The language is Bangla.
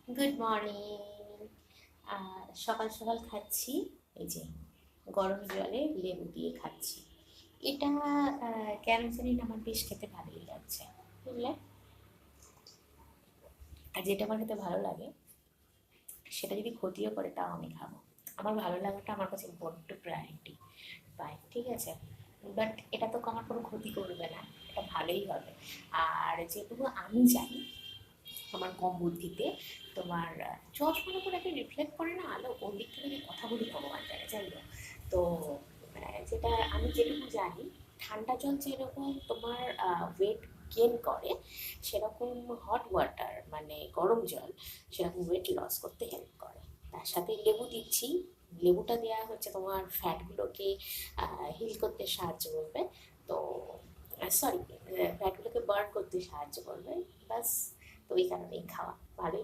Good morning. সকাল সকাল খাচ্ছি এই যে গরম জলে লেবু দিয়ে খাচ্ছি। এটা কেন জানি না আমার বেশ খেতে ভালোই লাগছে, বুঝলে। আর যেটা আমার খেতে ভালো লাগে সেটা যদি ক্ষতিও করে তাও আমি খাবো। আমার ভালো লাগাটা আমার কাছে বড্ড প্রায়োরিটি পাই, ঠিক আছে। বাট এটা তো আমার কোনো ক্ষতি করবে না, এটা ভালোই হবে। আর যেটুকু আমি জানি আমার কম বুদ্ধিতে, তোমার চশমার উপর একটা রিফ্লেক্ট করে না আলো, ওর দিক থেকে যে কথা বলি ভগবান জানে, যাই হোক। তো যেটা আমি যেটুকু জানি, ঠান্ডা জল যেরকম তোমার ওয়েট গেন করে, সেরকম হট ওয়াটার মানে গরম জল সেরকম ওয়েট লস করতে হেল্প করে। তার সাথে লেবু দিচ্ছি। লেবুটা দেওয়া হচ্ছে তোমার ফ্যাটগুলোকে হিল করতে সাহায্য করবে। তো সরি, ফ্যাটগুলোকে বার্ন করতে সাহায্য করবে। বাস, তো এই কারণেই খাওয়া ভালোই।